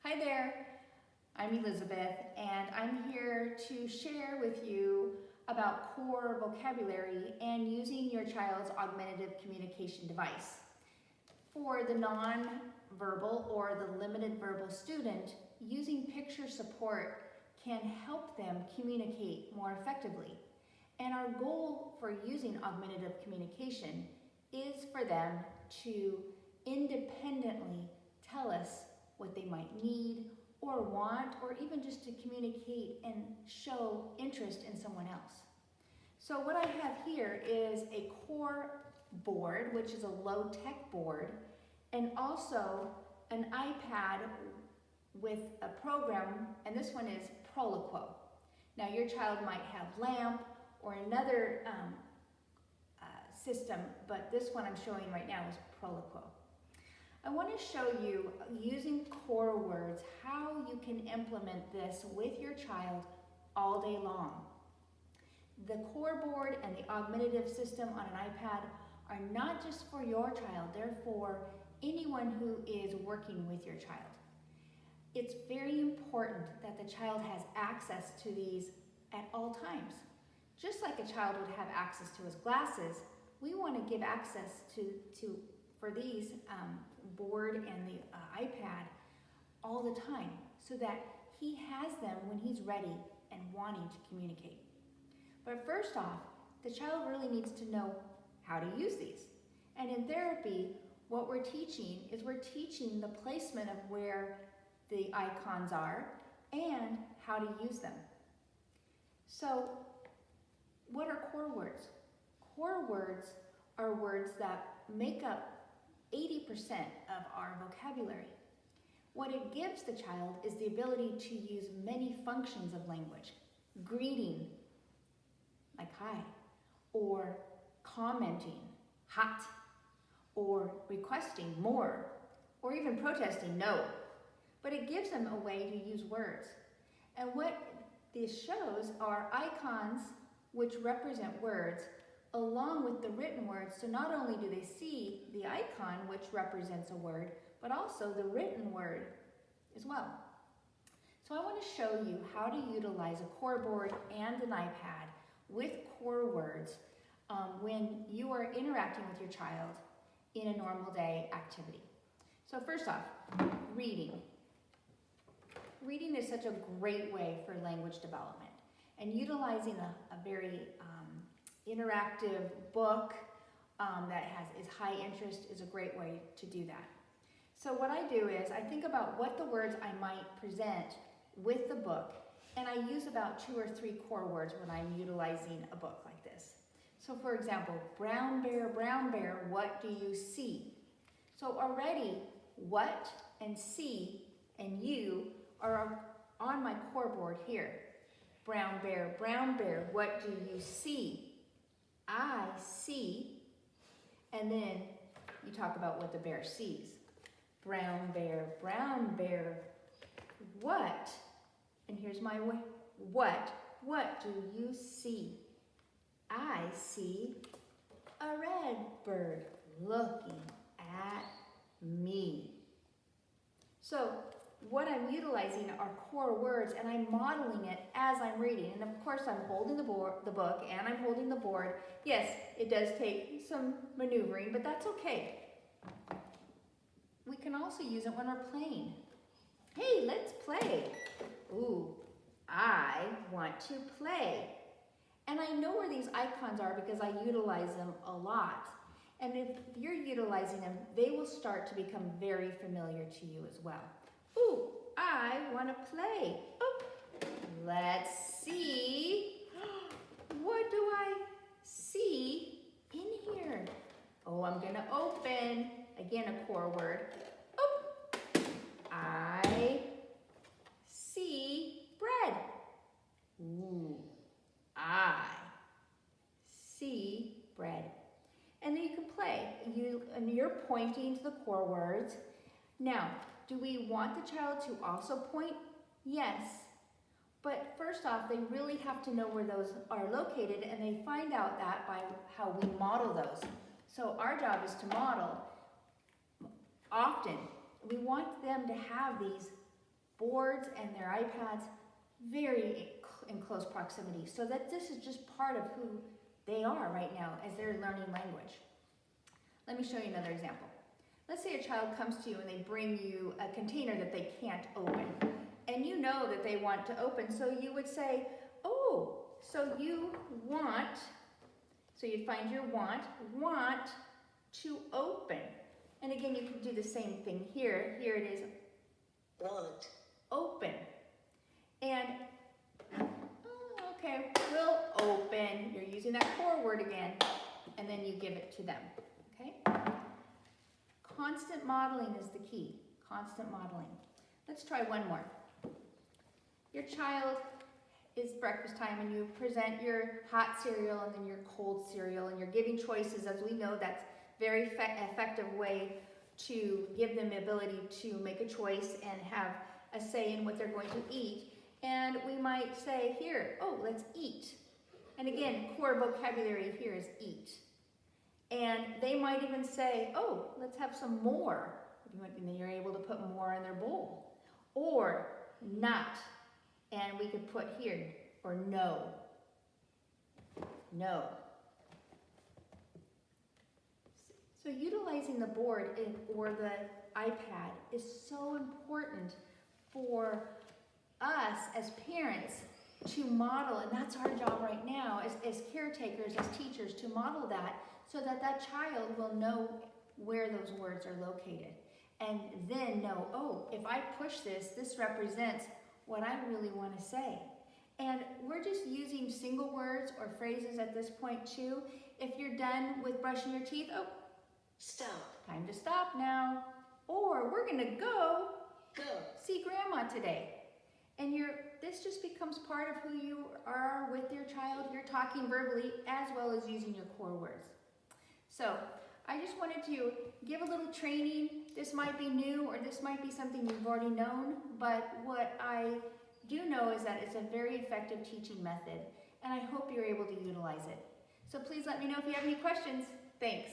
Hi there, I'm Elizabeth, and I'm here to share with you about core vocabulary and using your child's augmentative communication device. For the non-verbal or the limited verbal student, using picture support can help them communicate more effectively. And our goal for using augmentative communication is for them to independently tell us what they might need or want, or even just to communicate and show interest in someone else. So what I have here is a core board, which is a low-tech board, and also an iPad with a program, and this one is Proloquo. Now your child might have LAMP or another system, but this one I'm showing right now is Proloquo. I want to show you, using core words, how you can implement this with your child all day long. The core board and the augmentative system on an iPad are not just for your child, they're for anyone who is working with your child. It's very important that the child has access to these at all times. Just like a child would have access to his glasses, we want to give access for these board and the iPad all the time so that he has them when he's ready and wanting to communicate. But first off, the child really needs to know how to use these. And in therapy, what we're teaching the placement of where the icons are and how to use them. So what are core words? Core words are words that make up 80% of our vocabulary. What it gives the child is the ability to use many functions of language. Greeting, like hi, or commenting, hot, or requesting more, or even protesting no. But it gives them a way to use words. And what this shows are icons which represent words along with the written words, so not only do they see the icon, which represents a word, but also the written word as well. So I want to show you how to utilize a core board and an iPad with core words when you are interacting with your child in a normal day activity. So first off, reading. Reading is such a great way for language development, and utilizing a very interactive book that is high interest is a great way to do that. So what I do is I think about what the words I might present with the book, and I use about 2 or 3 core words when I'm utilizing a book like this. So for example, brown bear, what do you see? So already what and see and you are on my core board here. Brown bear, what do you see? I see, and then you talk about what the bear sees. Brown bear, what? And here's my way. What do you see? I see a red bird looking at me. So what I'm utilizing are core words, and I'm modeling it as I'm reading. And of course, I'm holding the book, and I'm holding the board. Yes, it does take some maneuvering, but that's okay. We can also use it when we're playing. Hey, let's play. Ooh, I want to play. And I know where these icons are because I utilize them a lot. And if you're utilizing them, they will start to become very familiar to you as well. Ooh, I want to play. Oh, let's see. What do I see in here? Oh, I'm going to open. Again, a core word. Oh, I see bread. Ooh, I see bread. And then you can play. And you're pointing to the core words. Now, do we want the child to also point? Yes. But first off, they really have to know where those are located, and they find out that by how we model those. So our job is to model often. We want them to have these boards and their iPads very in close proximity, so that this is just part of who they are right now as they're learning language. Let me show you another example. Let's say a child comes to you and they bring you a container that they can't open, and you know that they want to open, so you would say, oh, so you want, so you'd find your want to open. And again, you can do the same thing here. Here it is, want, open. And, okay, we'll open. You're using that core word again, and then you give it to them, okay? Constant modeling is the key, constant modeling. Let's try one more. Your child is breakfast time and you present your hot cereal and then your cold cereal, and you're giving choices. As we know, that's very effective way to give them the ability to make a choice and have a say in what they're going to eat. And we might say here, oh, let's eat. And again, core vocabulary here is eat. And they might even say, oh, let's have some more. And then you're able to put more in their bowl. Or not. And we could put here, or no. No. So utilizing the board or the iPad is so important for us as parents to model, and that's our job right now as caretakers, as teachers, to model that so that that child will know where those words are located. And then know, oh, if I push this, this represents what I really want to say. And we're just using single words or phrases at this point too. If you're done with brushing your teeth, oh, stop. Time to stop now. Or we're gonna go see grandma today. And this just becomes part of who you are with your child. You're talking verbally as well as using your core words. So I just wanted to give a little training. This might be new or this might be something you've already known, but what I do know is that it's a very effective teaching method, and I hope you're able to utilize it. So please let me know if you have any questions. Thanks.